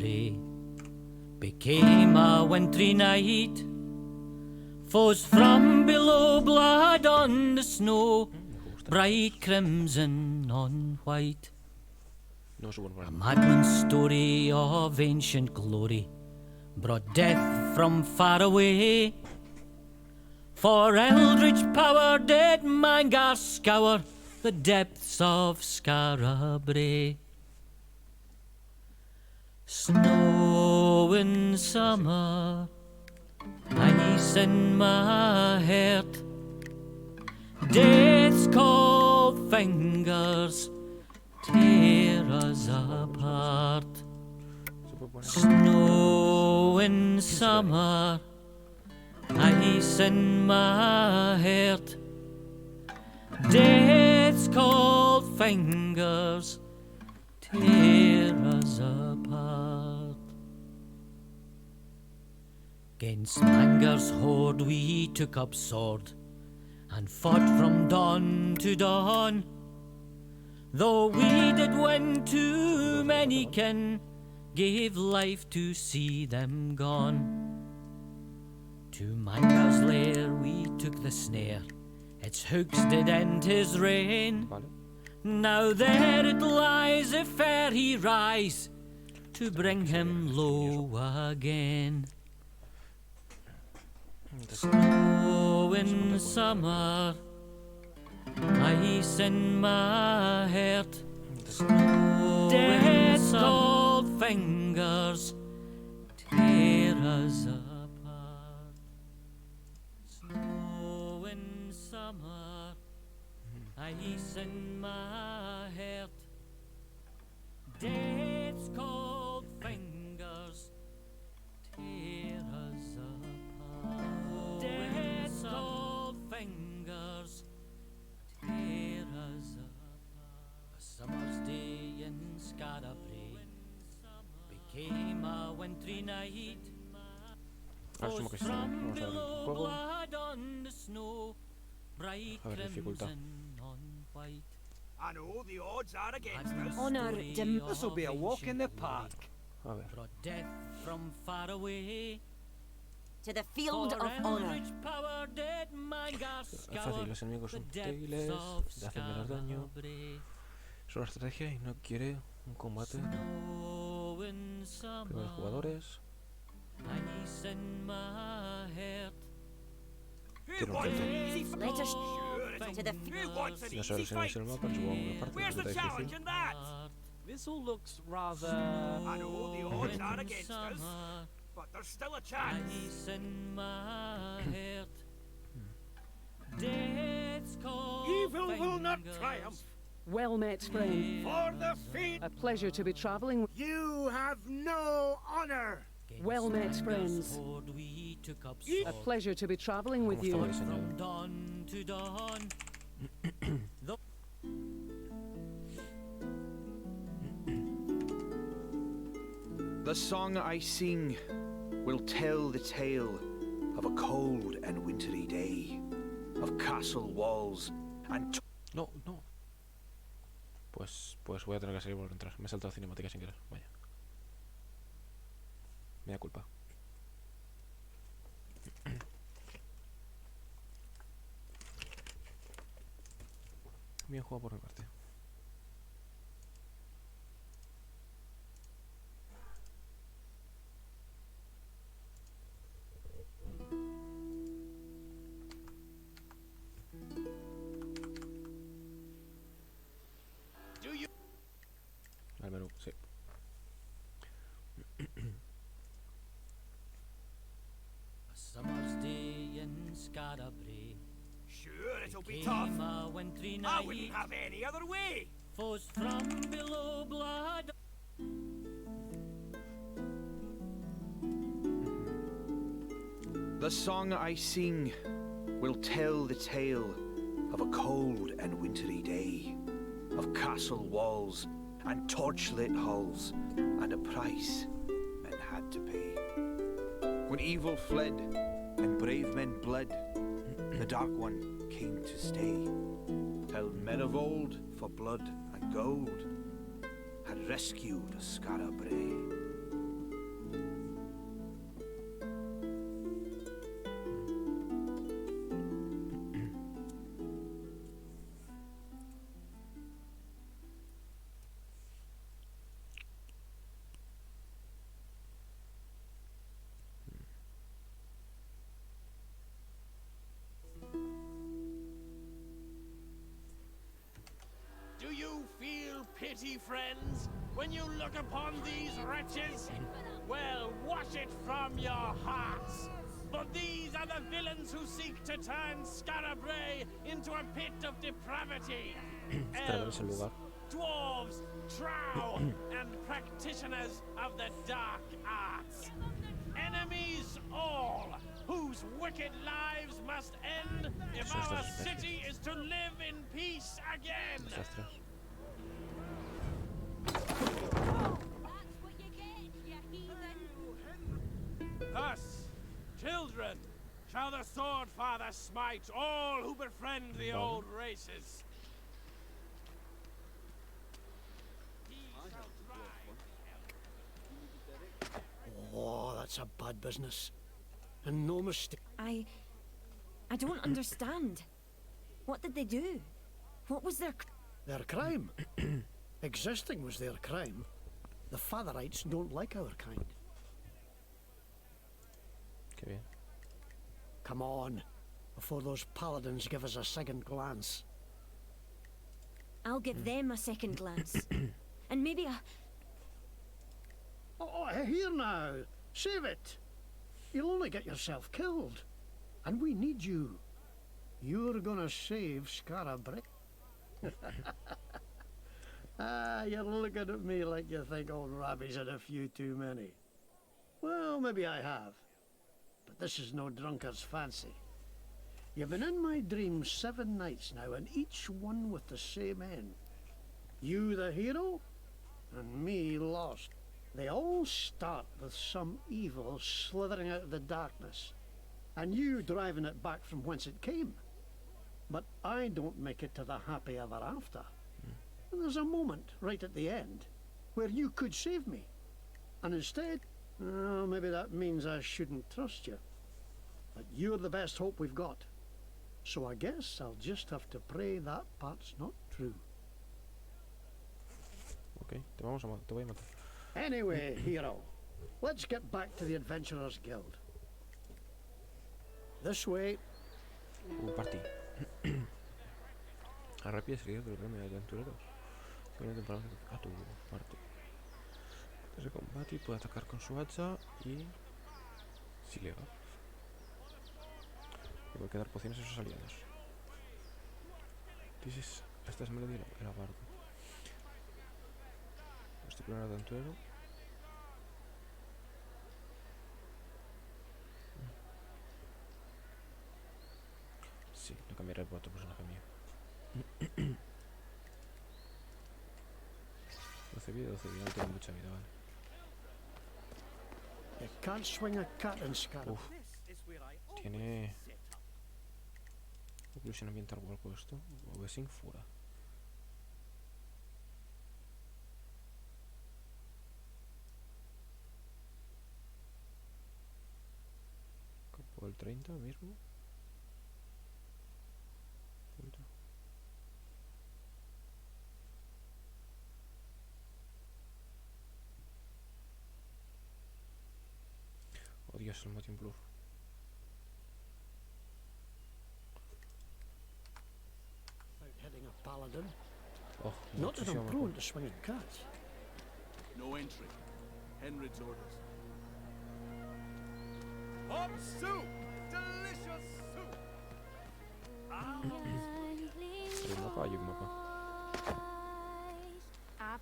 Brae became a wintry night. Foes from below blood on the snow, bright crimson on white. A madman's story of ancient glory brought death from far away. For eldritch power did Mangar scour the depths of Skara Brae. Snow in summer, ice in my heart, death's cold fingers tear us apart. Snow in summer, ice in my heart, death's cold fingers tear us apart. 'Gainst Mangar's horde we took up sword and fought from dawn to dawn. Though we did win too many kin, gave life to see them gone. To Mangar's lair we took the snare, its hooks did end his reign. Now there it lies, if e'er he rise, to bring him low again. Snow in summer, ice in my heart, death's cold fingers tear us apart. Snow in summer, ice in my heart, death's cold fingers tear us apart. Death's cold fingers tear us apart. A summer's day in Skara Brae became a wintry night. Asumo que sí. Vamos a ver el juego. A ver dificultad. I know the odds are against us. Honor This will be a walk in the park. A ver. Brought death from far away. to the field of honor. Es fácil, los enemigos son útiles, le hacen menos daño. Es una estrategia y no quiere un combate. Primeros jugadores. Tiene un reto. Let us to the Si no sabes en el mapa, supongo que parte Where's de the la challenge difícil. in that? This all looks rather... I know the odds are against us, but there's still a chance. Evil will not triumph. Well met, friend. For the faint, A pleasure to be travelling. you have no honor. Well met, friends. A pleasure to be travelling with you. Vamos a ver From dawn to dawn. The song I sing will tell the tale of a cold and wintry day, of castle walls and No, no. Pues voy a tener que salir y volver a entrar. Me he saltado cinemática sin querer. Vaya. Me da culpa. Bien jugado por mi parte. Al menú, sí. A summer's day in Skara Brae Sure, it'll be tough. came a wintry I night. wouldn't have any other way. Foes from below blood. the song I sing will tell the tale of a cold and wintry day, of castle walls and torchlit halls, and a price men had to pay. When evil fled and brave men bled, the Dark One came to stay, till men of old, for blood and gold, had rescued Skara Brae. mighty friends, when you look upon these wretches, well, wash it from your hearts. For these are the villains who seek to turn Skara Brae into a pit of depravity. Elves, dwarves, drow, and practitioners of the dark arts. Enemies all, whose wicked lives must end if our city is to live in peace again. Thus, children, shall the Sword Father smite all who befriend the old races. Oh, that's a bad business. And no mistake. I don't understand. What did they do? What was their... Their crime. Existing was their crime. The Fatherites don't like our kind. Qué bien. Come on, before those paladins give us a second glance. I'll give them a second glance. And maybe a... Oh, here now. Save it. You'll only get yourself killed. And we need you. You're gonna save Skara Brae. Ah, you're looking at me like you think old Robbie's had a few too many. Well, maybe I have. But this is no drunkard's fancy. You've been in my dreams 7 nights now, and each one with the same end. You the hero, and me lost. They all start with some evil slithering out of the darkness, and you driving it back from whence it came. But I don't make it to the happy ever after. And there's a moment right at the end where you could save me. And instead, well, maybe that means I shouldn't trust you. But you're the best hope we've got. So I guess I'll just have to pray that part's not true. Ok, te voy a matar. Anyway, hero, let's get back to the Adventurers Guild. This way. Partí. Arrapia seguido del gremio de aventureros. Segunda temporada a tu parte. Desde combate puede atacar con su hacha y... si le va. Y puede dar pociones a sus aliados. Esta es Melody el bardo. Este primer aventurero. Sí, lo cambiaré por otro personaje mío. 12 vida, no tengo mucha vida, vale. You can't swing a cat in Skara. Uf, tiene... Oclusión ambiental o algo esto. O Besing fuera. Campo del 30 mismo. Punto. Oh Dios, el Motion Blur. Hitting a paladin. Oh, Not that I'm muchísimo prone mejor. to swinging cats. No entry. Henrid's orders. Hot soup! Delicious soup! Hay un mapa, hay un mapa.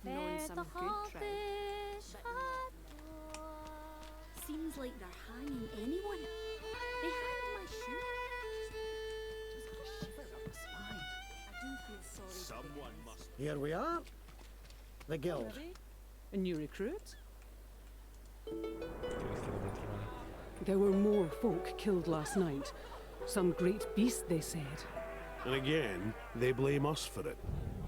Knowing some good trade. Seems like they're hanging anyone. They hanged my shoe. Just got a shiver up my spine. I do feel sorry. Someone must. Here we are. The guild. Ready? A new recruit? Estoy haciendo por otro lado. There were more folk killed last night. Some great beast, they said. And again, they blame us for it.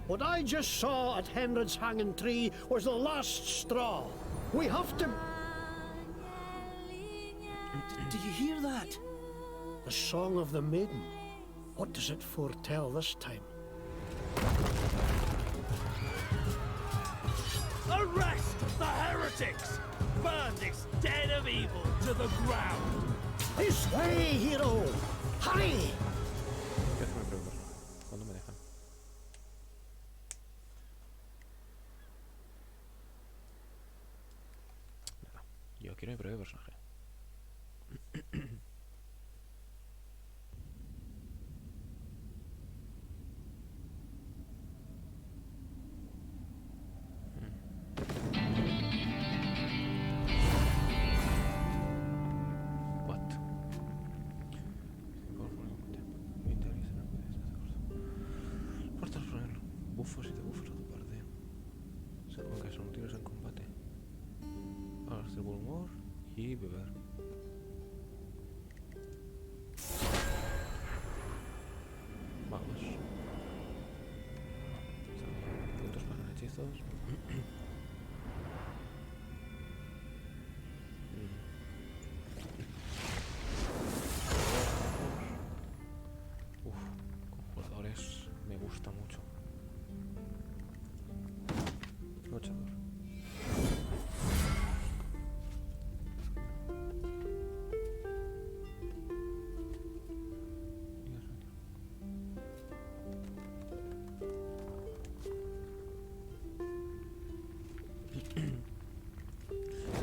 What I just saw at Henrid's hanging tree was the last straw. We have to... Do you hear that? The song of the maiden. What does it foretell this time? Arrest the heretics! Burn this den of evil to the ground! This way, hero! Hurry! Déjame preguntarlo. ¿Cuándo me dejan? Yo quiero mi propio personaje. Bufos y debufos a tu parte. Según que son útiles en combate. Ahora hacer buen humor y beber. Vamos. Puntos para hechizos. Conjuradores me gusta mucho. Luchador.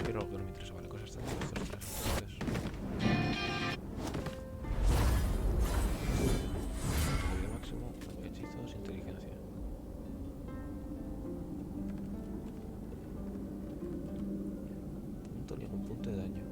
Pero algo que no me interesa, vale, cosas tan interesantes. Vida máximo, hechizos, inteligencia. Ningún punto de daño.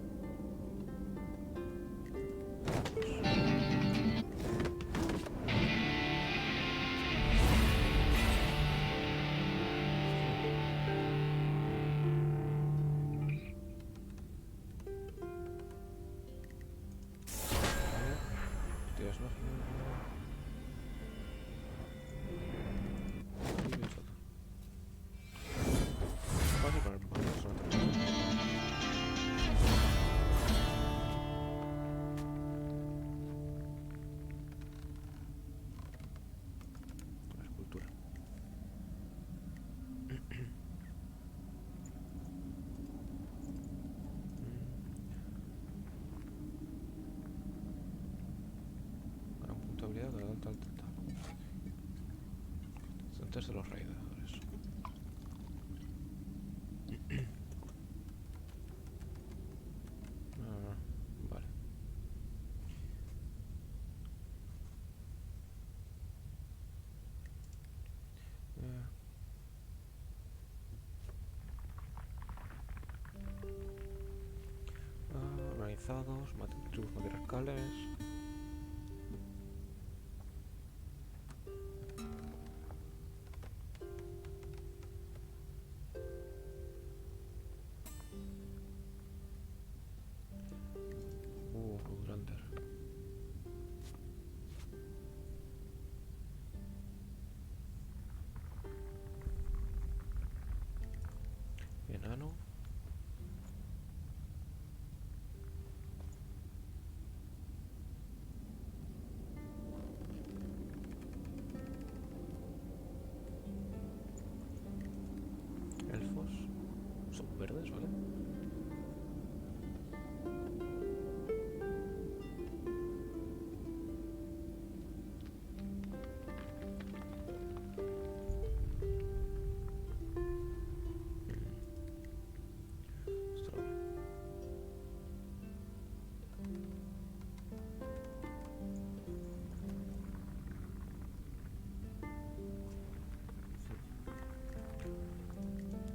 Dios, no. Fácil para el tal. Antes de los raiders. Vale. Organizados, tribus matriarcales. Outlander. Enano. Elfos. Son verdes, ¿vale?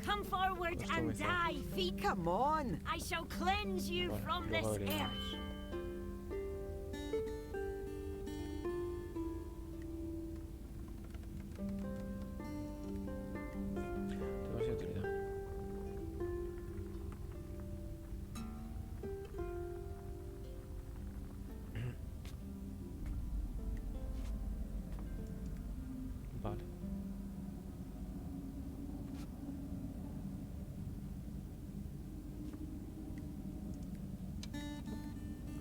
Come forward and die, feet. Come on. I shall cleanse you from this earth. Demasiada utilidad. Vale.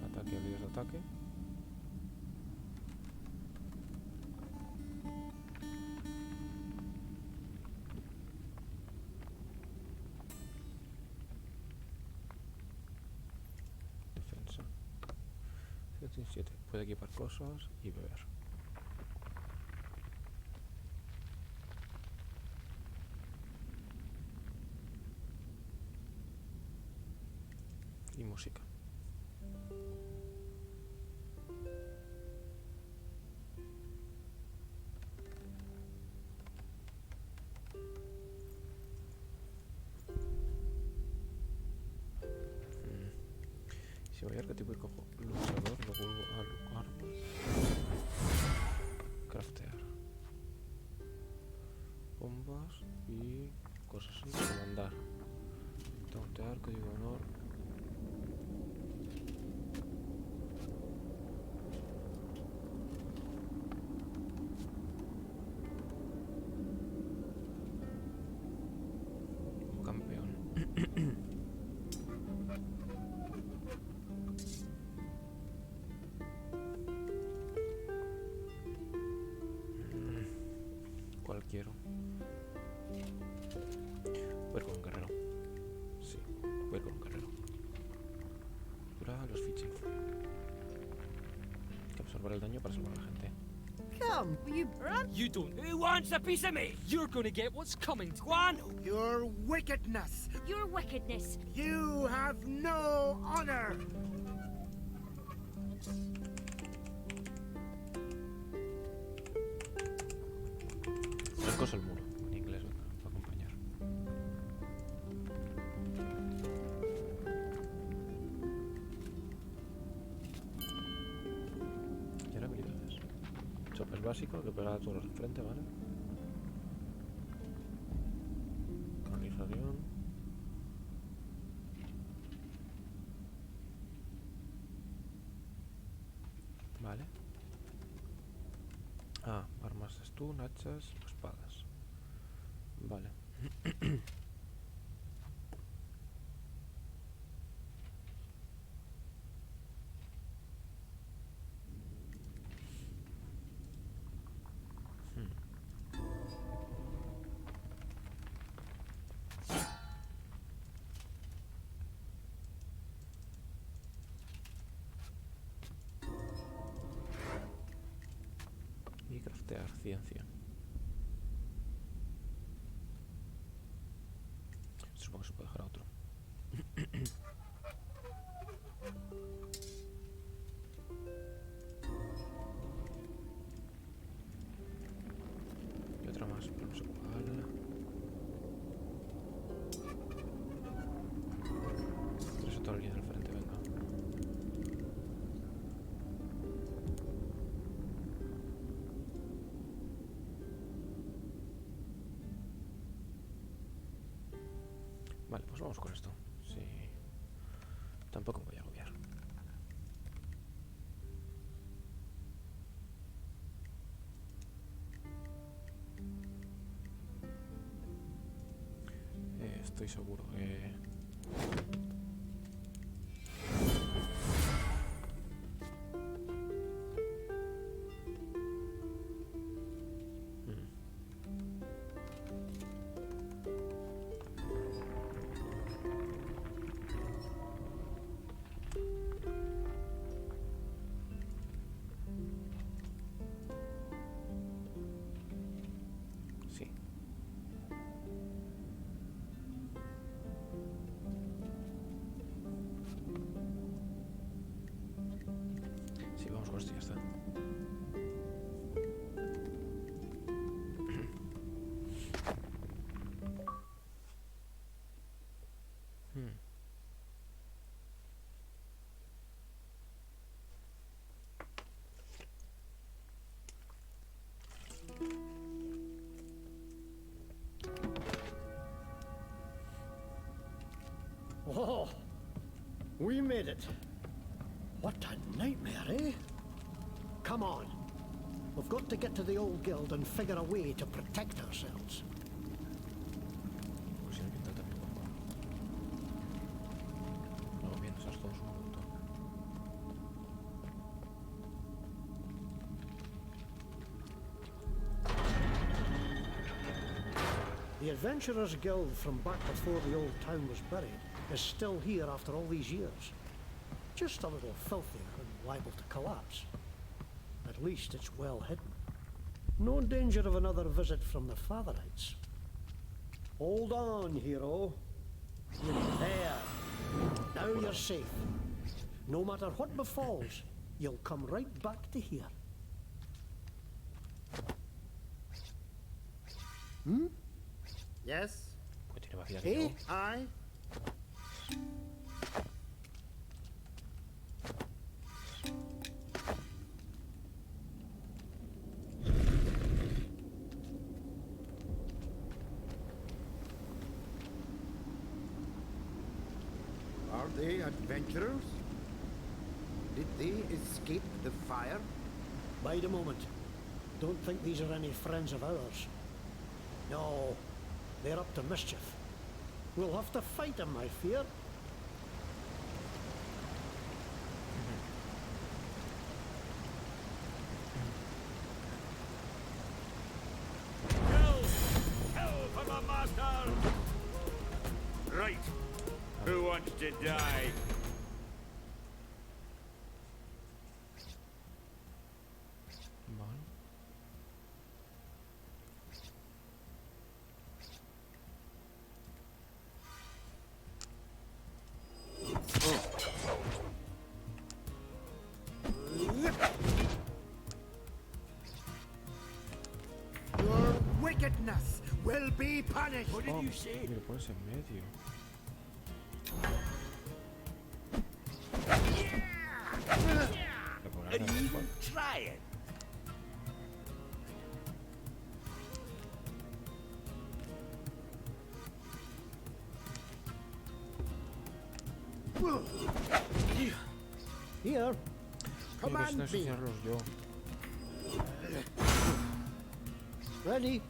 Ataque, habilidades de ataque. Defensa. 7. Puede equipar cosas y beber. y música. Si voy a arquetipo y cojo luchador, lo vuelvo a armas. Craftear. Bombas y cosas así. Comandar. Tauntear, código de honor. Como campeón. ¿Cuál quiero? Voy a ir con un guerrero. Sí, voy a ir con un guerrero. Cura los fichis. Hay que absorber el daño para salvar a la gente. Come, you run. You don't. Who wants a piece of me? You're gonna get what's coming. Go on. Your wickedness. Your wickedness. You have no honor. Cercos el muro. En inglés, venga, para acompañar. Y ahora habilidades. Chop es básico, que pega a todos los de enfrente, ¿vale? Canalización. Vale. Ah, armas stun, hachas, espadas. Vale. Y craftear ciencia. Supongo que se puede dejar a otro. Y otra más, pero no sé cuál. Tres otra línea del frente, venga. Vale, pues vamos con esto. Sí. Tampoco me voy a agobiar. Estoy seguro que... Sí. Sí, vamos con esto y ya está. Oh, we made it. What a nightmare, eh? Come on. We've got to get to the old guild and figure a way to protect ourselves. Pues sí, me pinta también guapo. No, bien, esas todos un montón. The Adventurers Guild from back before the old town was buried is still here after all these years. Just a little filthier and liable to collapse. At least it's well hidden. No danger of another visit from the Fatherites. Hold on, hero. There. Now Now por you're ahora. safe. No matter what befalls, you'll come right back to here. Hmm? Yes? Pues tiene más vida que Eh? yo. Aye? Are they adventurers? Did they escape the fire? Bide a moment. Don't think these are any friends of ours. No, they're up to mischief. We'll have to fight them, I fear. Kill! Kill for my master! Right. Who wants to die? Vale. Your wickedness will be punished. What Oh, y lo pones en medio. Le pondrás en el mejor. Try it. Here. Oye, pues no Command me. ensuciarlos yo. Ready?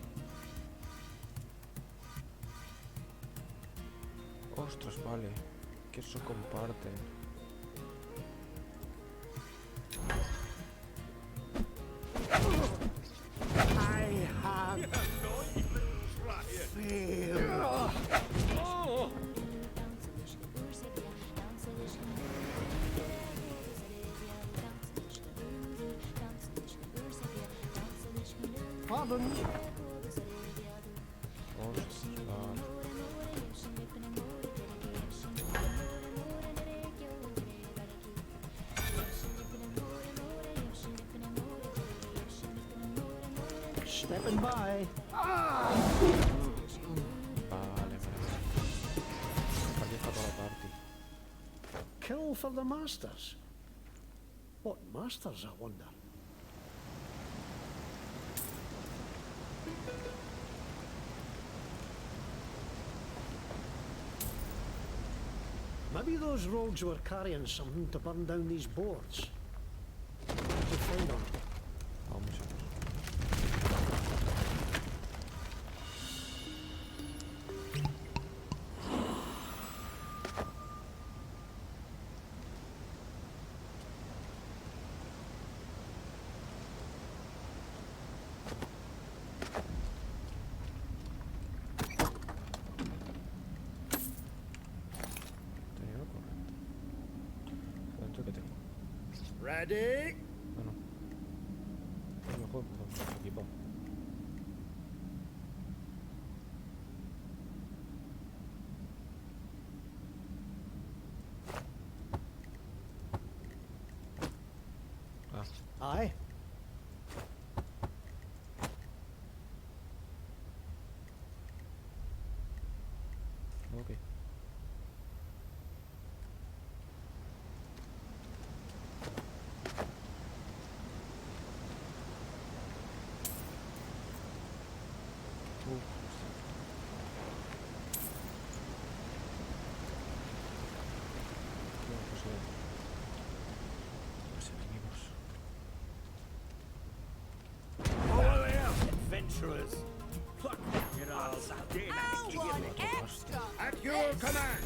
Ostras, vale. Que eso comparten. I have failed. Pardon? Ostras. Stepping by. Vale, vale. Aquí está toda la party. Kill for the masters. What masters, I wonder? Maybe those rogues were carrying something to burn down these boards. What did you find on it? Vamos a ver. Tenía lo correcto. ¿Cuánto que tengo? Ready? No, no. Es mejor con equipo. Ah, Aye. ok. Los enemigos. Over there, adventurers. Pluck it all. I want extra. At your command.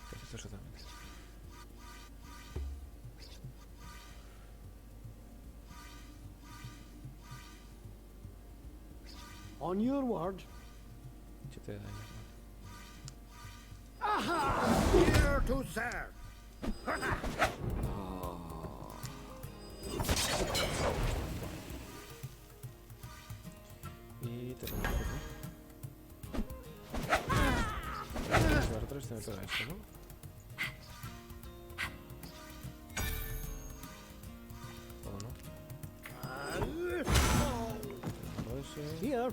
¿Qué haces exactamente? On your word. 7 de daño. Aha! Here to serve. Y te tengo que hacer. Llevar 3 te me pega esto, ¿no? ¿O no? Tengo ese. Here.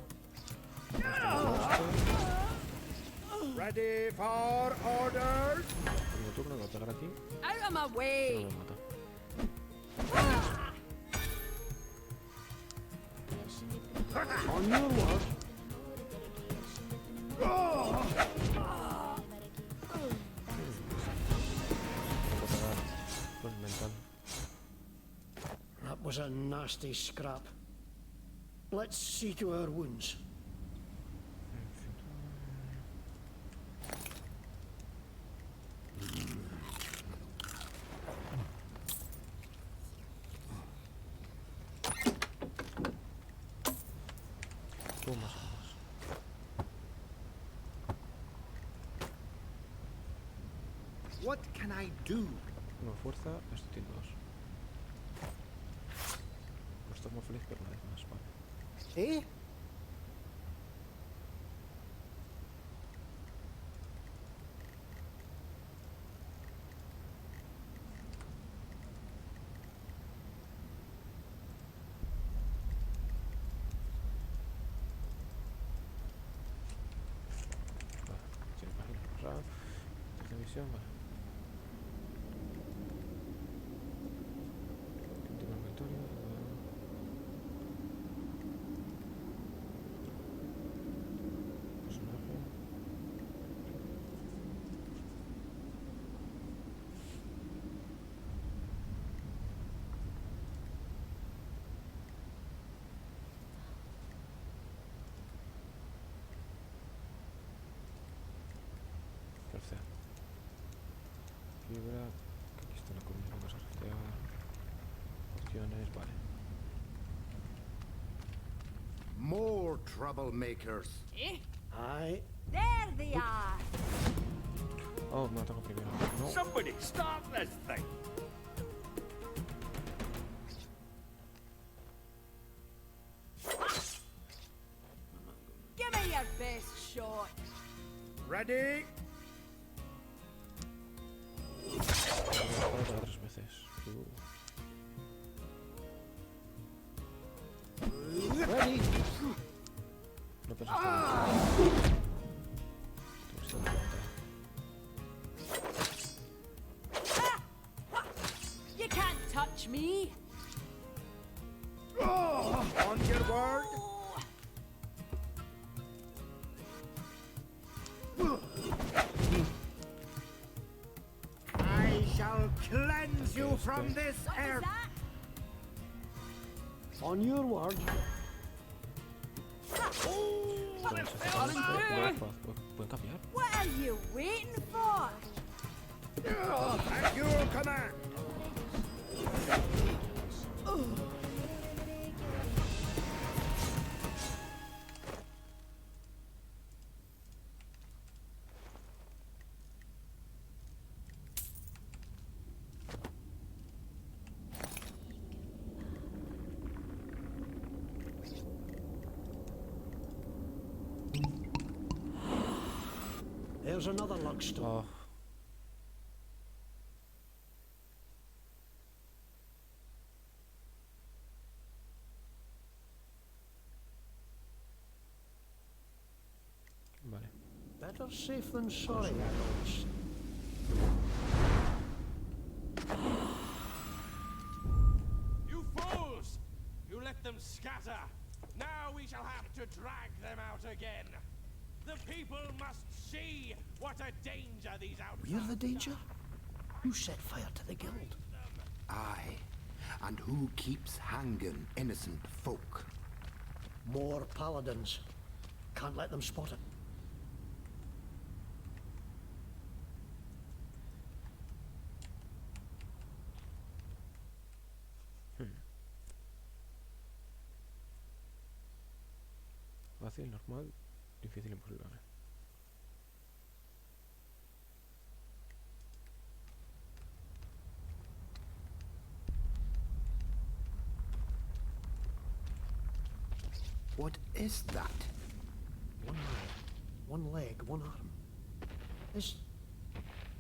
Ready for orders. Tengo turno, lo voy a pegar aquí. Out of my No way! me mata. On your word. Tengo que pegar con el mental. That was a nasty scrap. Let's see to our wounds. Tú más o menos. What can I do? 1 fuerza, esto tiene 2. Pues esto es muy feliz, pero una vez más, vale. Eh? Vale, sin páginas pasado. Esta misión, vale. Continúa inventorio. Personaje. Tercera. Fibra. Aquí está la combinación de sortear. Opciones, vale. More troublemakers. Eh? Aye. There they are. Oh, me ataco primero. No. Somebody stop this thing! Give me your best shot. Ready? Me voy a pegar 3 veces. Ready. No pensaste en eso. You can't touch me. On your word. I shall cleanse you from this What was earth. that? On your word. ¿Pueden cambiar? What are you waiting for? At your command. There's another lug stone. Oh. Vale. Better safe than sorry, adults. You fools! You let them scatter. Now we shall have to drag them out again. The people must see what a danger these outcasts We're the danger? Who set fire to the guild? Aye. And who keeps hanging innocent folk? More paladins. Can't let them spot it. Voy a fácil, normal, difícil, imposible, ¿vale? What is that? One eye, one leg, one arm. Is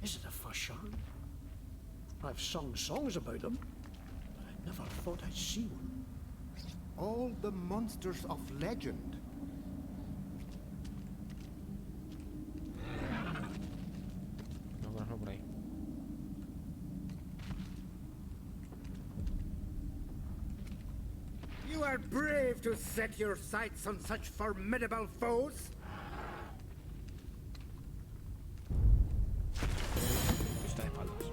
it a Fashan? I've sung songs about them, but I never thought I'd see one. All the monsters of legend. No, bueno, no por ahí. You are brave to set your sights on such formidable foes. Está de espaldas.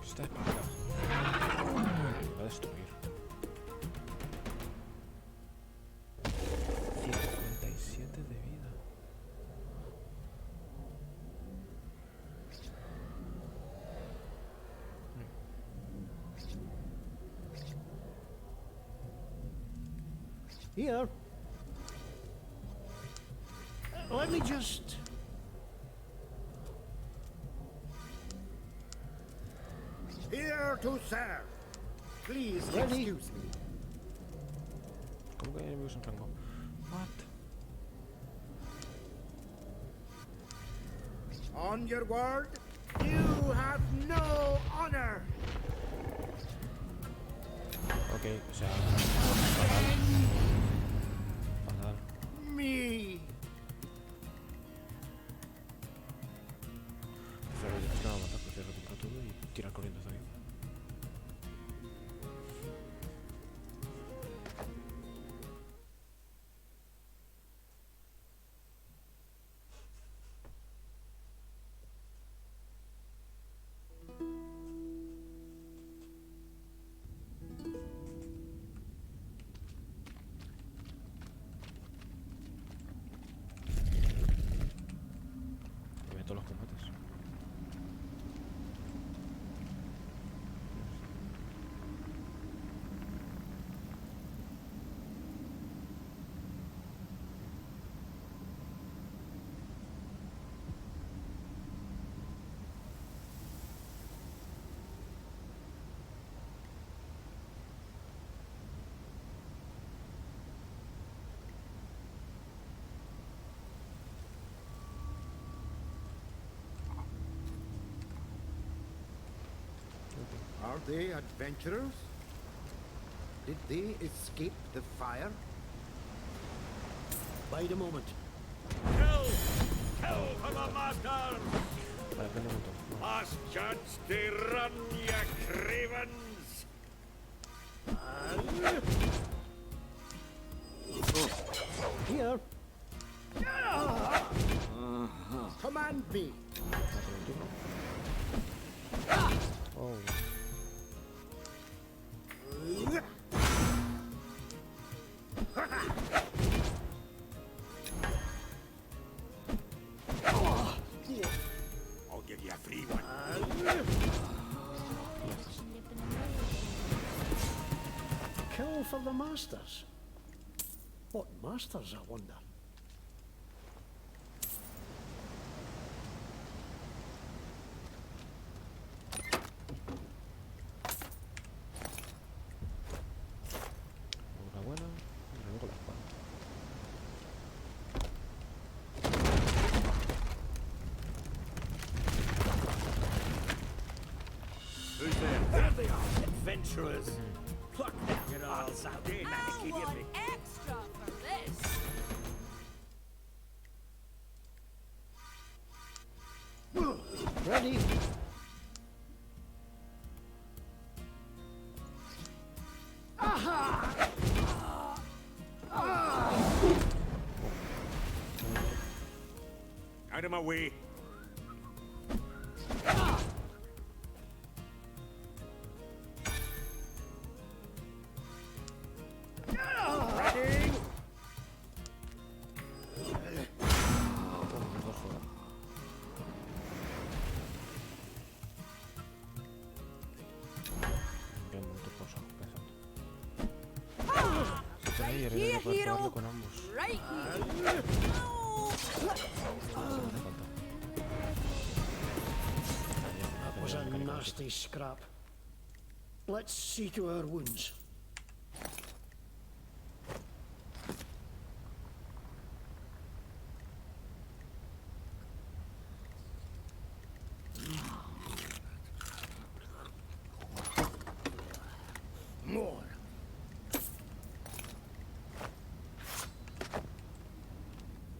Está de espaldas. Me va a destruir. 157 de vida. Here. Let me just... Here to serve. Please Ready? excuse me. ¿Cómo que hay enemigos en rango? What? On your word, you have no honor. Ok, o sea... Fatal. Fatal. Me. Prefiero que no matar, prefiero retirar todo y tirar corriendo hasta ahí. Me meto los combates. Are they adventurers? Did they escape the fire? Wait a moment. Kill! Kill for the masters! Vale, prende un montón. No. Last chance to run, ya cravens! Here. Command me. Hacer un turno. Oh. I'll give you a free one. Kill for the masters. What masters, I wonder? Una buena. Y luego la espada. Who's there? There they are, adventurers. Pluck them, you know, I'll Saturday night I keep you want free. extra for this. Ready? Out of my way. Ready? Mejor juega. Qué momento por saco, pesado. Se pone ahí Ayer here, era poder jugarlo hero. con ambos. Right here. That was a nasty scrap. Let's see to our wounds. More.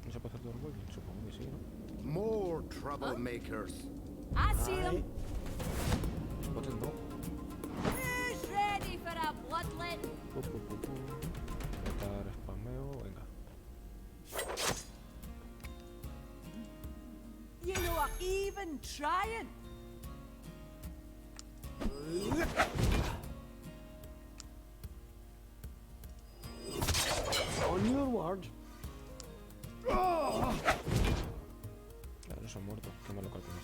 No se puede hacer door webbing, supongo que sí, ¿no? More troublemakers. I see them. Spotted no. Who's ready for a bloodletting? Apretar spameo, venga. You know, I'm even trying. On your word. Claro, no se han muerto, qué malo calculado.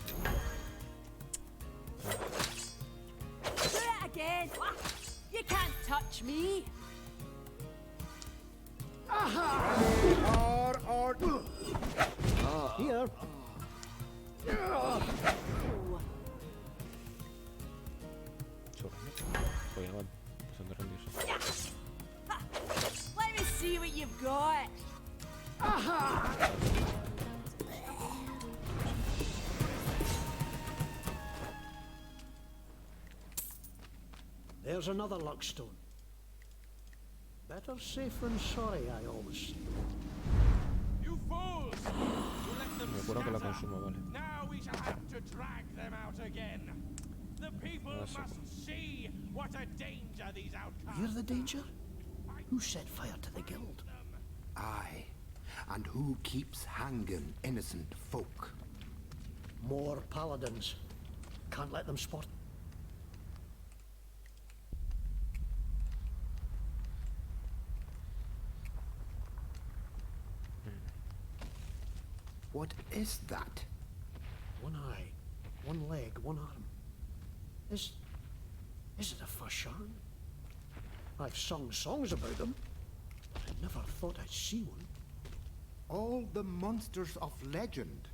Do it again. You can't touch me. Here. Pues ya van empezando a rendirse. Let me see what you've got. There's another luckstone. Better safe than sorry, I always say. You fools! You let them Me acuerdo que la scatter. consumo, vale. Now we shall have to drag them out again. The people That's must see what a danger these outcasts You're the danger? Who set fire to the guild? Aye. And who keeps hanging innocent folk? More paladins. Can't let them spot. What is that? One eye, one leg, one arm. Is it a Fasharn? I've sung songs about them, but I never thought I'd see one. All the monsters of legend.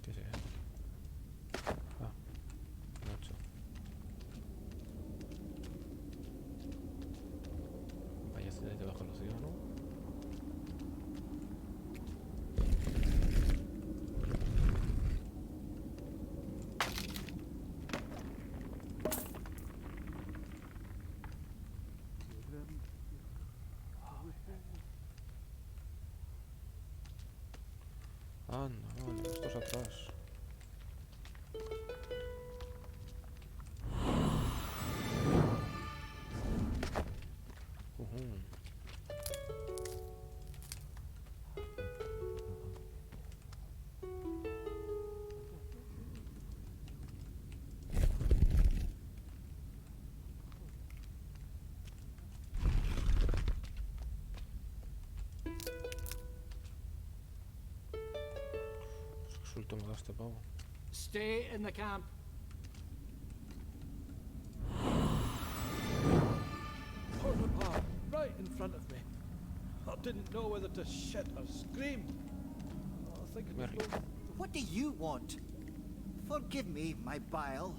¿Qué es eso? Ah, macho. Vaya ciudad debajo del océano. Anda, vale, estos atrás. Suelto me da este pavo. Stay in the camp. Portapah, right in front of me. I didn't know whether to shit or scream. I think it was both. What do you want? Forgive me, my bile.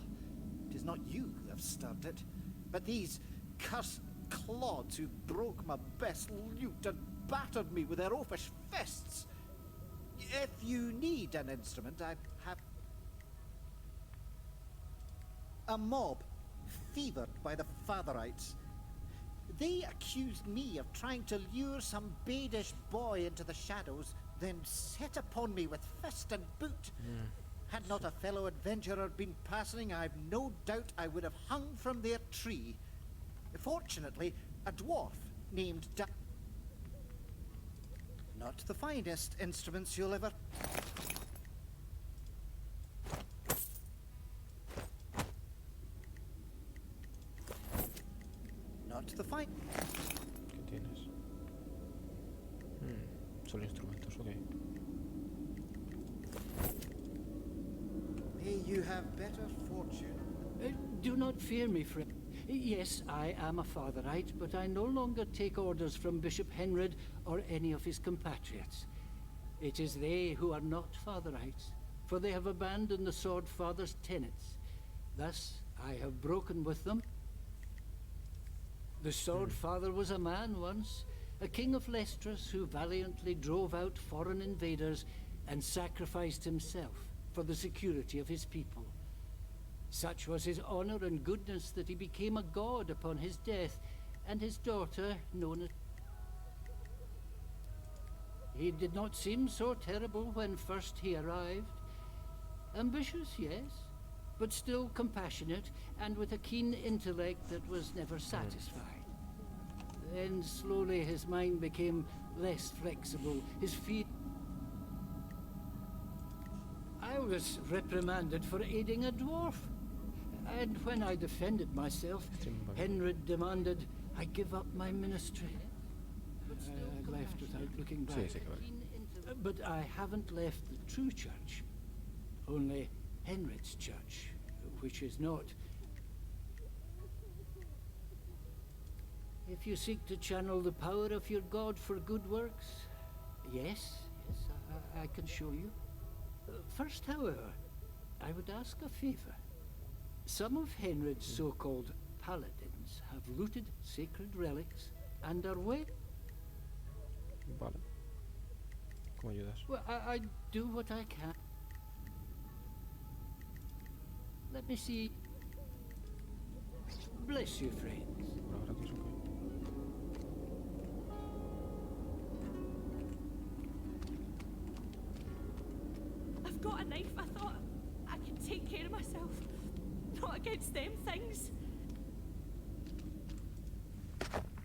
It is not you who have stirred it, but these cursed clods who broke my best lute and battered me with their oafish fists. If you need an instrument, I have... A mob, fevered by the Fatherites. They accused me of trying to lure some badish boy into the shadows, then set upon me with fist and boot. Had not a fellow adventurer been passing, I've no doubt I would have hung from their tree. Fortunately, a dwarf named Not the finest instruments you'll ever... Not the fine... ¿Qué tienes? Solo instrumentos, ok. May you have better fortune. Do not fear me, friend. Yes, I am a Fatherite, but I no longer take orders from Bishop Henred or any of his compatriots. It is they who are not Fatherites, for they have abandoned the Sword Father's tenets. Thus, I have broken with them. The Sword Father was a man once, a king of Lestras who valiantly drove out foreign invaders and sacrificed himself for the security of his people. Such was his honor and goodness that he became a god upon his death, and his daughter, known as... He did not seem so terrible when first he arrived. Ambitious, yes, but still compassionate, and with a keen intellect that was never satisfied. Then slowly his mind became less flexible, his feet... I was reprimanded for aiding a dwarf. And when I defended myself, Henred demanded I give up my ministry. I left without looking back. But I haven't left the true church. Only Henred's church, which is not. If you seek to channel the power of your god for good works, yes, I can show you. First, however, I would ask a favor. Some of Henred's so-called paladins have looted sacred relics and are Vale. ¿Cómo ayudas? Well, I do what I can. Let me see. Bless you, friends. Por ahora todo es ok. I've got a knife. I thought I could take care of myself. Not against them things.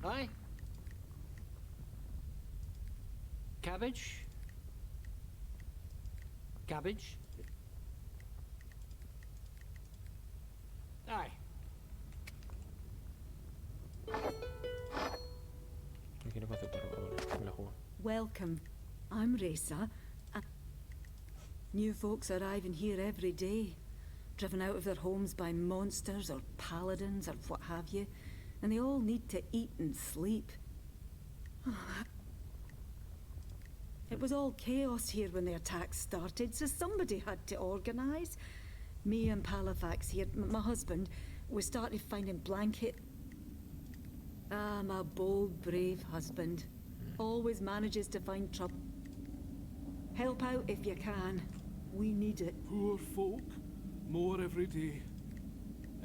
Aye. Cabbage? Cabbage? Aye. No quiero aceptarlo, pero vale, me la juego. Welcome. I'm Resa. New folks arriving here every day, driven out of their homes by monsters or paladins or what have you, and they all need to eat and sleep. It was all chaos here when the attack started, so somebody had to organise. Me and Palafax here, my husband, we started finding blanket. Ah, my bold, brave husband. Always manages to find trouble. Help out if you can. We need it. Poor folk. More every day.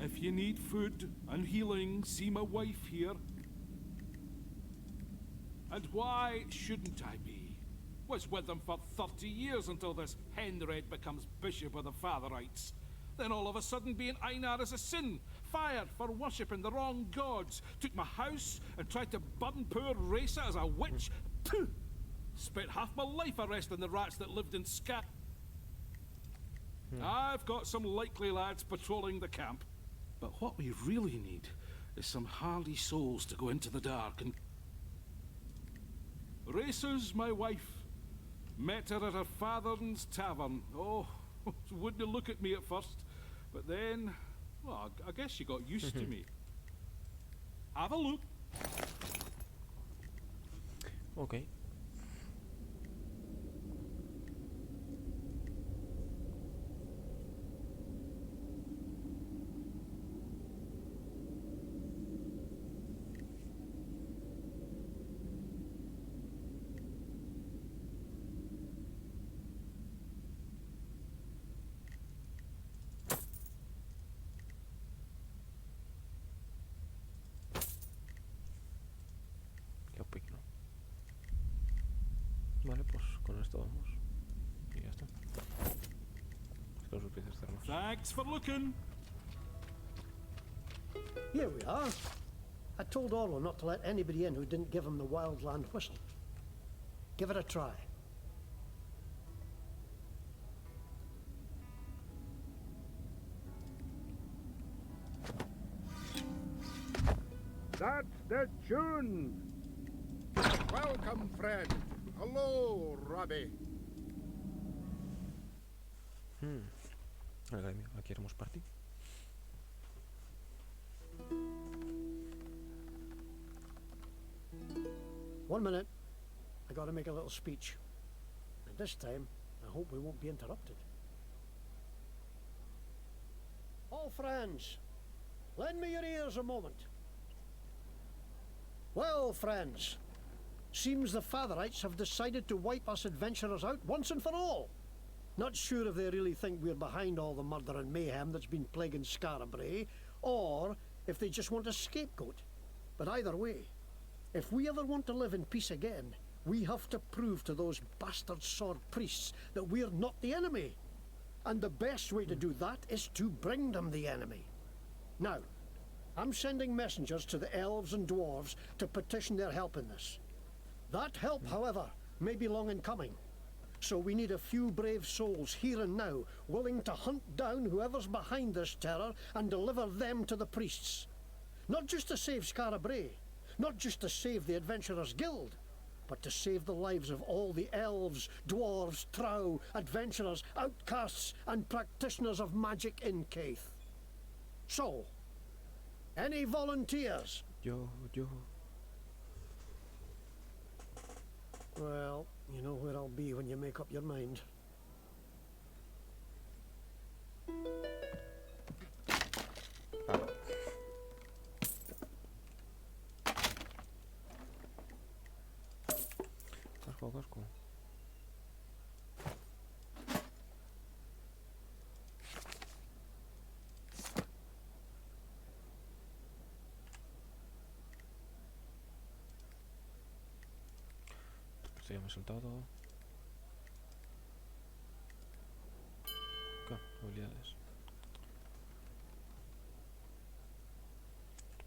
If you need food and healing, see my wife here. And why shouldn't I be? Was with them for 30 years until this Henred becomes Bishop of the Fatherites. Then all of a sudden being Einar is a sin. Fired for worshipping the wrong gods. Took my house and tried to burn poor Resa as a witch. Pooh! Spent half my life arresting the rats that lived in Scat. I've got some likely lads patrolling the camp. But what we really need is some hardy souls to go into the dark and... Resa's my wife. Met her at her father's tavern. Oh, wouldn't look at me at first. But then, well, I guess she got used to me. Have a look. Okay. Vale, pues con esto vamos. Y ya está. Espero sus piezas termos. Thanks for looking. Here we are. I told Orlo not to let anybody in who didn't give him the Wildland whistle. Give it a try. That's the tune! Welcome, friend. Hello, Robbie. Academia, aquí haremos party. 1 minute. I gotta make a little speech. And this time, I hope we won't be interrupted. All friends, lend me your ears a moment. Well, friends, seems the Fatherites have decided to wipe us adventurers out once and for all. Not sure if they really think we're behind all the murder and mayhem that's been plaguing Skara Brae, or if they just want a scapegoat. But either way, if we ever want to live in peace again, we have to prove to those bastard sword priests that we're not the enemy. And the best way to do that is to bring them the enemy. Now, I'm sending messengers to the elves and dwarves to petition their help in this. That help, however, may be long in coming. So we need a few brave souls here and now, willing to hunt down whoever's behind this terror and deliver them to the priests. Not just to save Skara Brae, not just to save the Adventurers Guild, but to save the lives of all the elves, dwarves, trow, adventurers, outcasts, and practitioners of magic in Keith. So, any volunteers? Yo. Well, you know where I'll be when you make up your mind. Casco. Esto ya me he soltado. ¿Qué? Habilidades.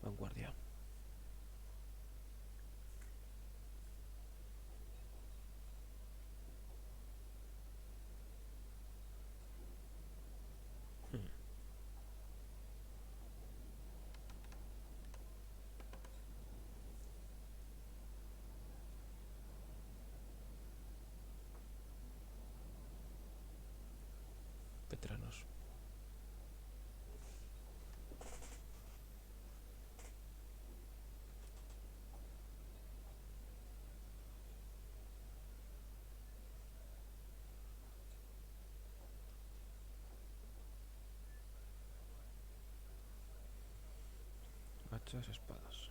Vanguardia. Veteranos. Hachas, espadas.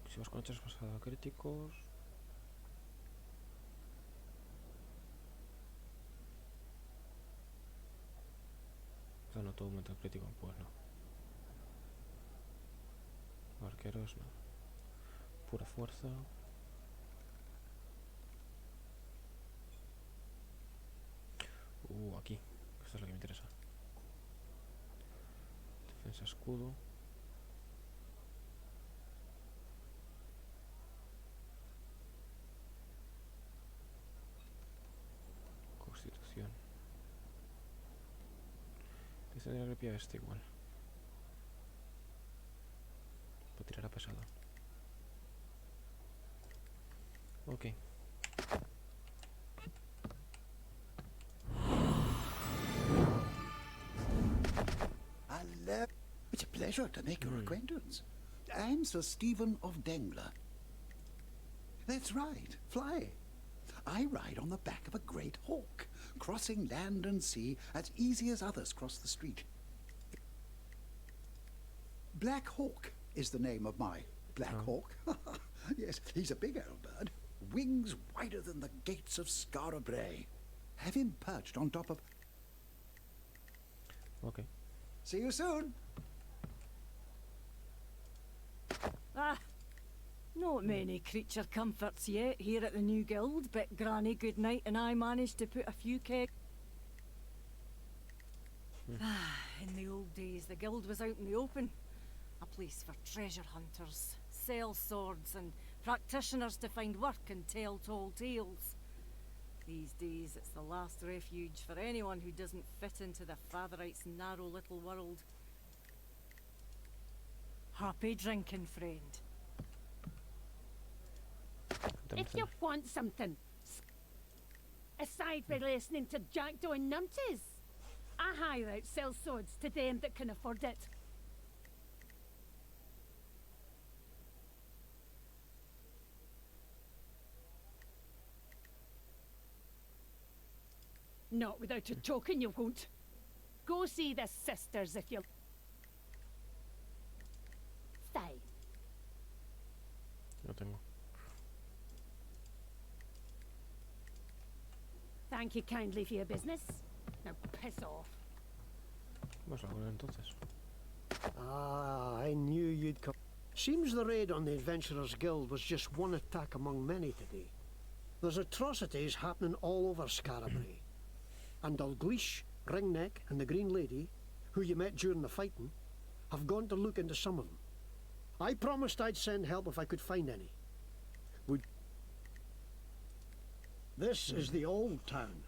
Si vas con hachas pasada críticos. No todo aumenta el crítico, pues no. Arqueros no. Pura fuerza. Aquí. Esta es la que me interesa. Defensa, escudo. Constitución. Dice de la grepia este igual. Lo tirará pesado. Ok. It's a pleasure to make your acquaintance. I'm Sir Stephen of Dengler. That's right, fly. I ride on the back of a great hawk, crossing land and sea as easy as others cross the street. Black Hawk is the name of my Black Hawk. Yes, he's a big old bird, wings wider than the gates of Skara Brae. Have him perched on top of... Okay. See you soon. Not many creature comforts yet here at the new guild, but Granny Goodnight and I managed to put a few In the old days, the guild was out in the open. A place for treasure hunters, sell swords, and practitioners to find work and tell tall tales. These days, it's the last refuge for anyone who doesn't fit into the Fatherites' narrow little world. Happy drinking, friend. If you want something, aside from listening to Jackdaw and Numpties, A high route sells swords to them that can afford it. Not without a token, you won't. Go see the sisters if you... Stay. No tengo. Thank you kindly for your business. Now piss off. Vamos a volver entonces. Ah, I knew you'd come. Seems the raid on the Adventurers Guild was just one attack among many today. There's atrocities happening all over Scarabray. And Dalgleish, Ringneck, and the Green Lady, who you met during the fighting, have gone to look into some of them. I promised I'd send help if I could find any. This is the old town,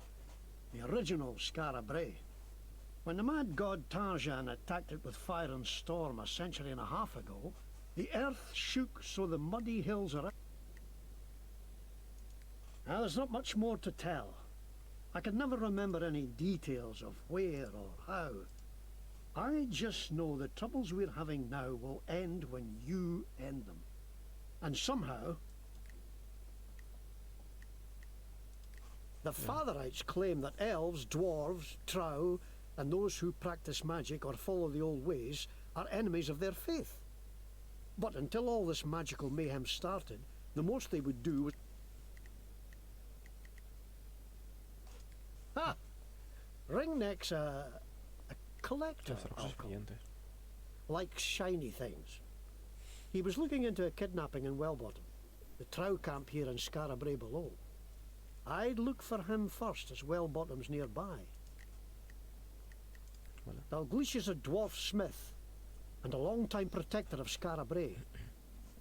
the original Scarabray. When the mad god Tarjan attacked it with fire and storm a century and a half ago, the earth shook so the muddy hills are... Now, there's not much more to tell. I can never remember any details of where or how. I just know the troubles we're having now will end when you end them. And somehow... The Fatherites claim that elves, dwarves, drow, and those who practice magic or follow the old ways are enemies of their faith. But until all this magical mayhem started, the most they would do was... Ha! Ringneck's a collector of alcohol. Likes shiny things. He was looking into a kidnapping in Wellbottom, the trow camp here in Scarabray below. I'd look for him first, as Wellbottom's nearby. Dalgleish is a dwarf smith, and a long-time protector of Scarabray.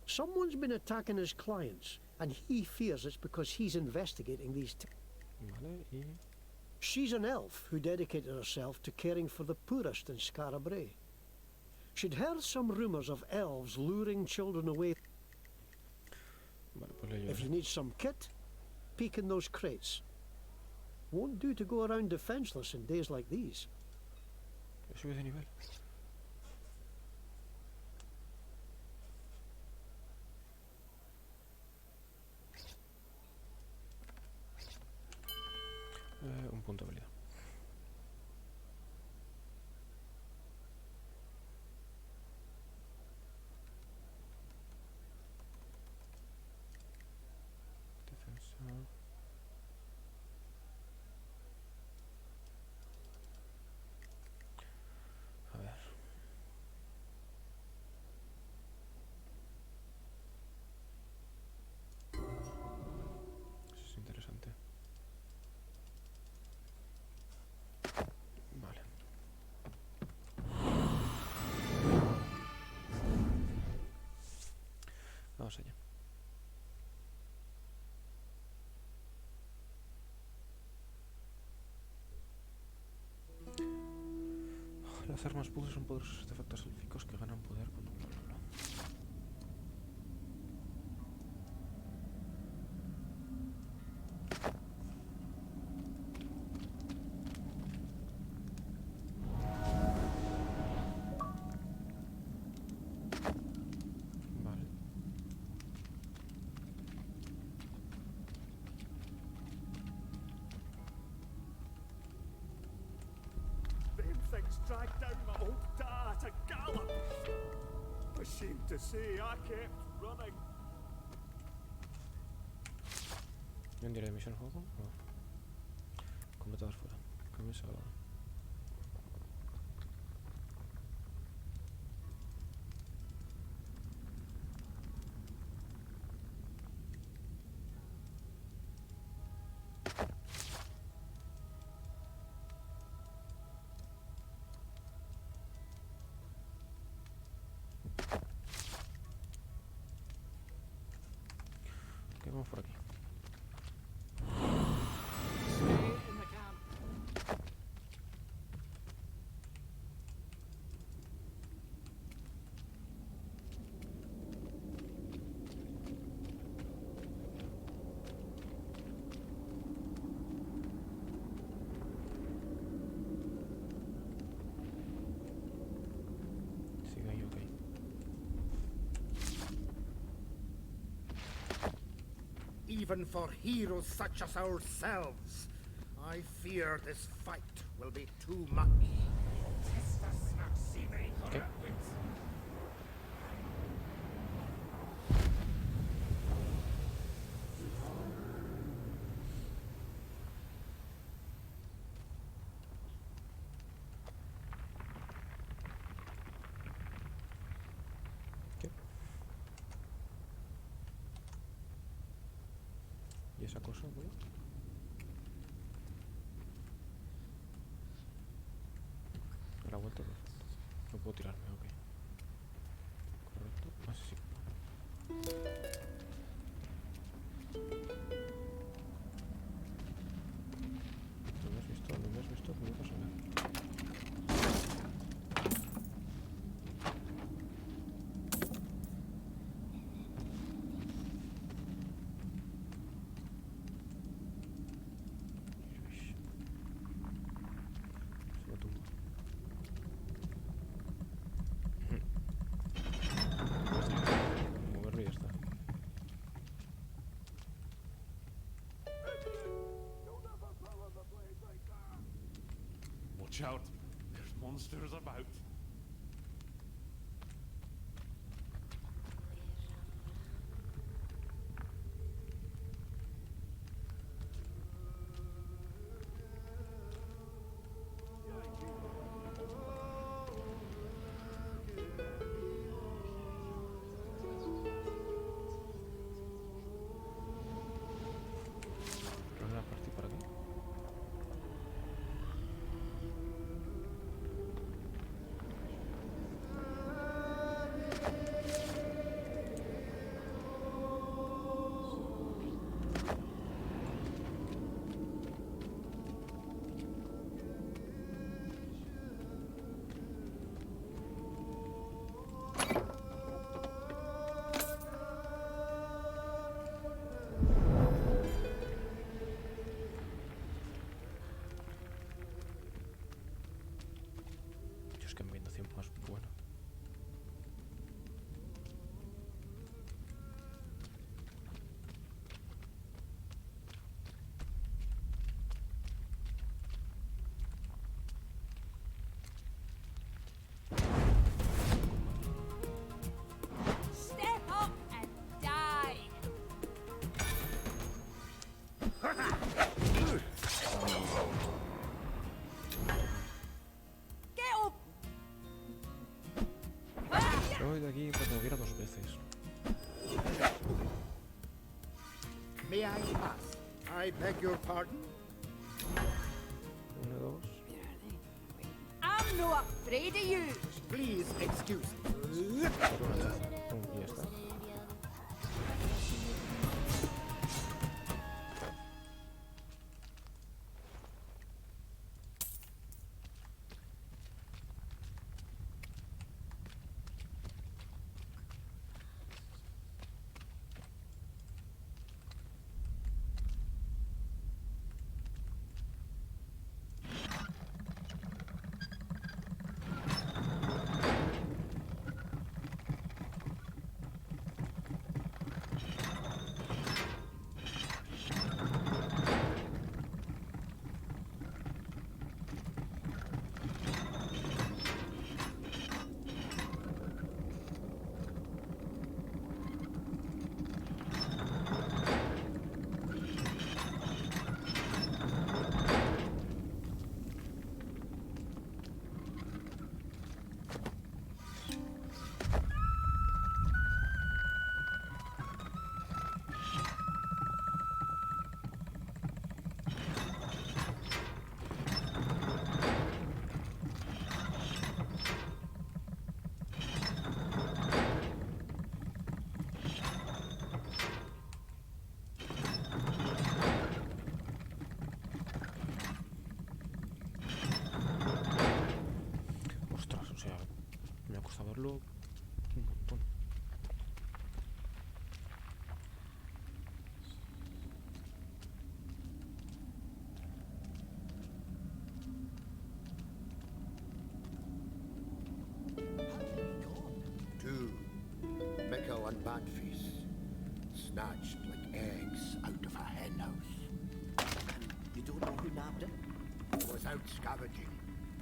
Someone's been attacking his clients, and he fears it's because he's investigating these... She's an elf who dedicated herself to caring for the poorest in Scarabray. She'd heard some rumours of elves luring children away. If you need some kit, peek in those crates. Won't do to go around defenceless in days like these. Sube de nivel. Un punto de habilidad. Defensa. A ver. Eso es interesante. Vale. Vamos allá. Las armas bug son poderosos artefactos élficos que ganan poder cuando bla bla bla. Vale. Them things dragged down my old dad at a gallop. Ashamed to say, I kept running. ¿Yo diré misión juego? No. Completador fuera. Cambios a... Ok, vamos por aquí. Stay in the camp. even for heroes such as ourselves. I fear this fight will be too much. Okay. ¿Y esa cosa, bueno? A la vuelta, perfecto. No puedo tirarme, ok. Correcto. Ah, sí. ¿No me has visto? ¿No me has visto? ¿Qué me pasa? Watch out, there's monsters about. ¿Una partida para aquí? Dios, qué ambientación más buena. Step up and die. Get up. Me voy de aquí porque me hubiera dos veces. May I pass? I beg your pardon? Una, dos. I'm not afraid of you. Please excuse me. Otro hachazo. Y ya está. Ostras, o sea, me ha costado verlo un montón. Two, Miko and Badface. snatched like eggs out of a hen house. And you don't know who nabbed him? Was out scavenging.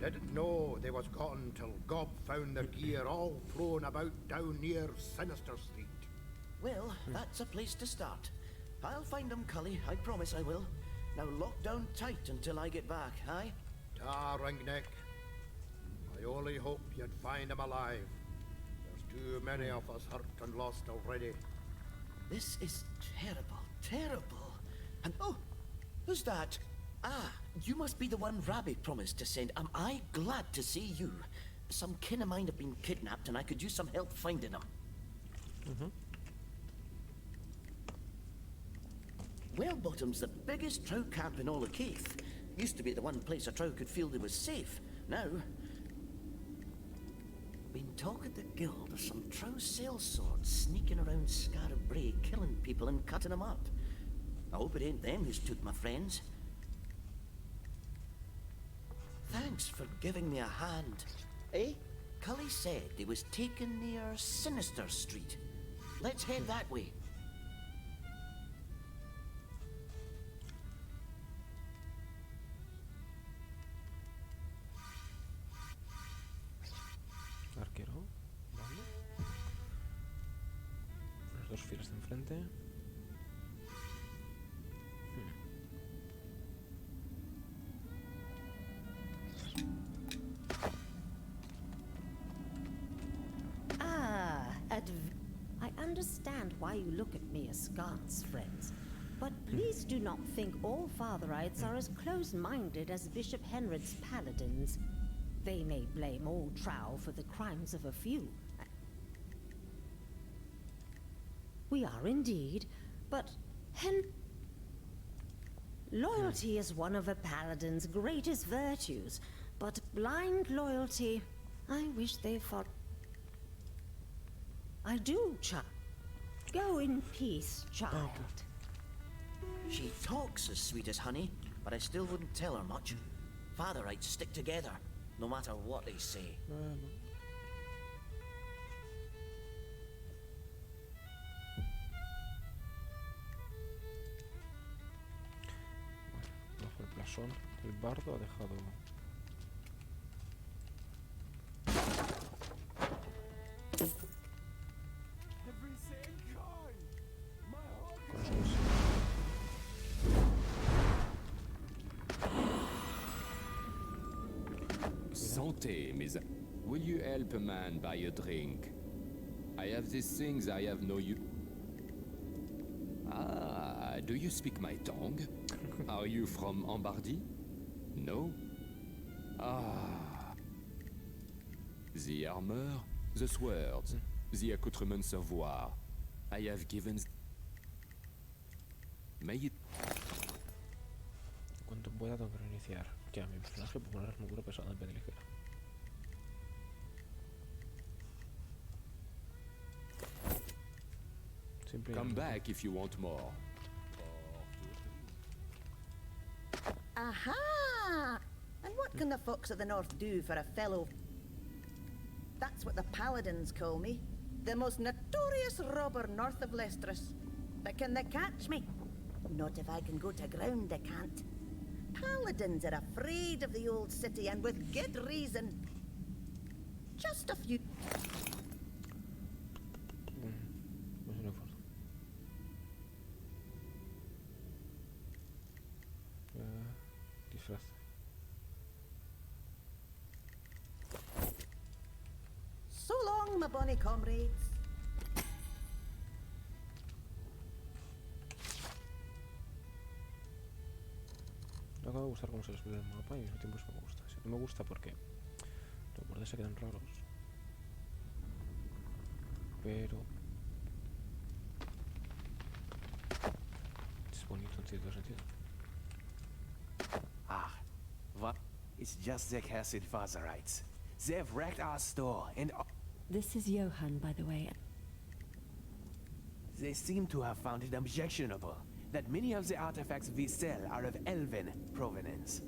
Didn't know they was gone till Gob found their gear all thrown about down near Sinister Street. Well, that's a place to start. I'll find him, Cully. I promise I will. Now lock down tight until I get back, aye? Ta, Ringneck. I only hope you'd find him alive. There's too many of us hurt and lost already. This is terrible, terrible. And oh, who's that? Ah, you must be the one Rabbit promised to send. Am I glad to see you? Some kin of mine have been kidnapped and I could use some help finding them. Wellbottom's the biggest trout camp in all of Keith. Used to be the one place a trout could feel they was safe. Now, been talk at the guild of some trout sellswords sneaking around Scarab Brae, killing people and cutting them up. I hope it ain't them who's took my friends. Thanks for giving me a hand. Eh? Cully said they was taken near Sinister Street. Let's head that way. Arquero, vale. Las dos filas de enfrente. I understand why you look at me askance, friends. But please do not think all Fatherites are as close-minded as Bishop Henred's paladins. They may blame old Trow for the crimes of a few. We are indeed, but loyalty is one of a paladin's greatest virtues, but blind loyalty, I wish they fought. I do, child. Go in peace, child. She talks as sweet as honey, but I still wouldn't tell her much. Fatherites stick together, no matter what they say. Bajo el blasón, el bardo ha dejado... Santé, mes amis. Will you help a man buy a drink? I have these things I have no use. Ah, do you speak my tongue? Are you from Ambardi? No? Ah. The armor, the swords, the accoutrements of war. I have given... May it... Cuanto pueda tengo que reiniciar. Ya, mi personaje por poner armadura pesada en vez de ligera. Come back if you want more. Aha! And what can the folks of the north do for a fellow? That's what the paladins call me. The most notorious robber north of Lestris. But can they catch me? Not if I can go to ground, they can't. Paladins are afraid of the old city, and with good reason. Just a few... Disfraz. So long, my bonny comrades. No acaba de gustar cómo se despliega el mapa y al mismo tiempo eso me gusta. Sí, no me gusta porque los bordes se quedan raros. Pero es bonito en cierto sentido. Ah, what? It's just the Cassid Fatherites. They've wrecked our store and... This is Johan, by the way. They seem to have found it objectionable that many of the artifacts we sell are of elven provenance,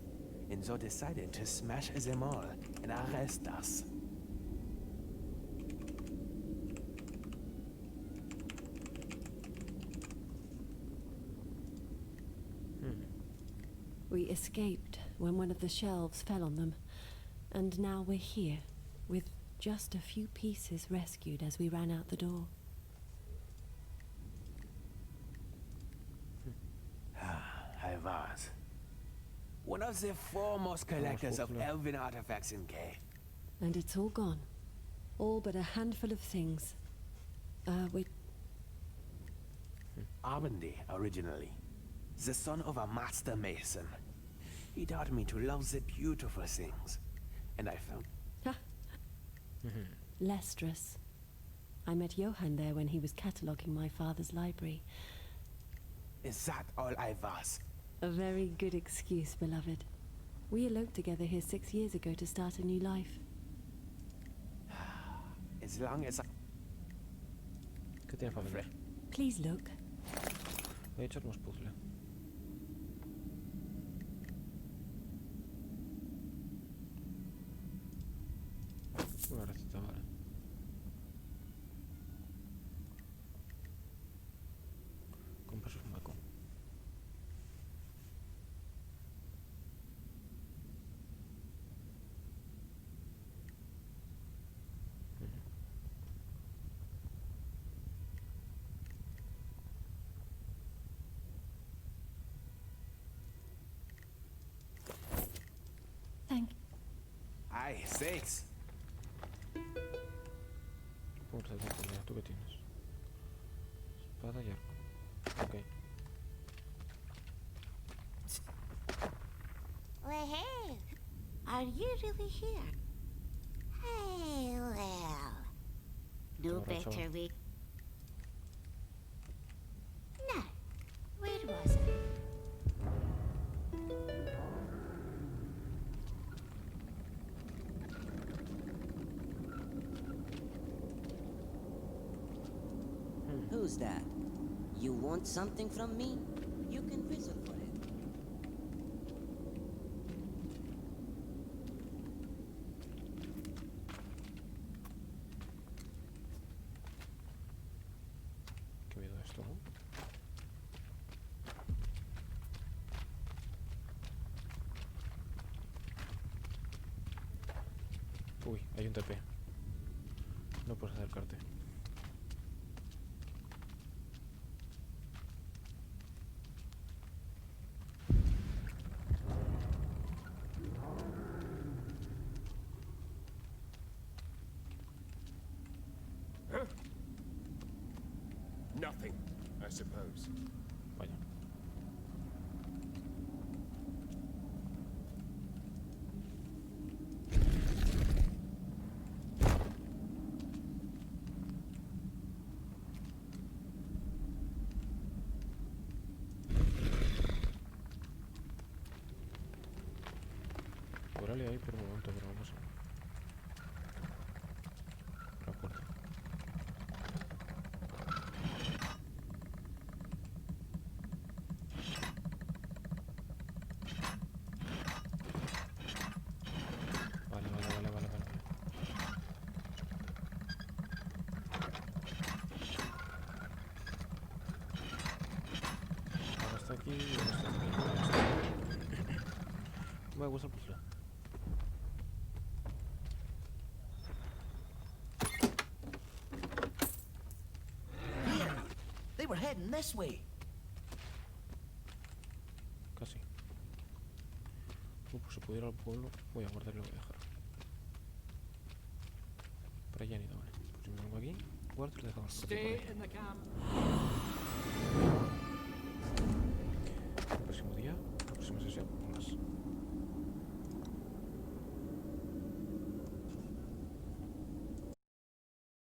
and so decided to smash them all and arrest us. we escaped when one of the shelves fell on them. And now we're here, with just a few pieces rescued as we ran out the door. Ivars. One of the foremost collectors of elven artifacts in Kay. And it's all gone. All but a handful of things. Armandy, originally. The son of a master mason. He taught me to love the beautiful things. And I found... Lestrus. I met Johann there when he was cataloguing my father's library. Is that all Ivars? A very good excuse, beloved. We eloped together here 6 years ago to start a new life. As long as I... ¿Qué tiene para vender? Please look. Voy a echar unos puzzles. Una receta, vale. Compra su maco. Thank... Ay, sakes. Punto de oportunidad, ¿tú qué tienes? Espada y arco. Ok. Well, hey, are you really here? Hey, well, no better we... No, where was I? Who's that? You want something from me? You can whistle for it. Qué miedo esto, ¿no? Uy, hay un TP. No puedes acercarte. Nothing, I suppose. Vaya. Órale ahí por un momento, pero vamos a... La puerta. Vale. Ahora está aquí, ahora está aquí. Me gusta el puzzle. Here! They were heading this way. Casi. Pues si pudiera al pueblo, voy a guardar y lo voy a dejar. Por allá han ido, vale. Pues si me vengo aquí, guardo y lo dejamos. Stay in the camp. El próximo día, la próxima sesión, más.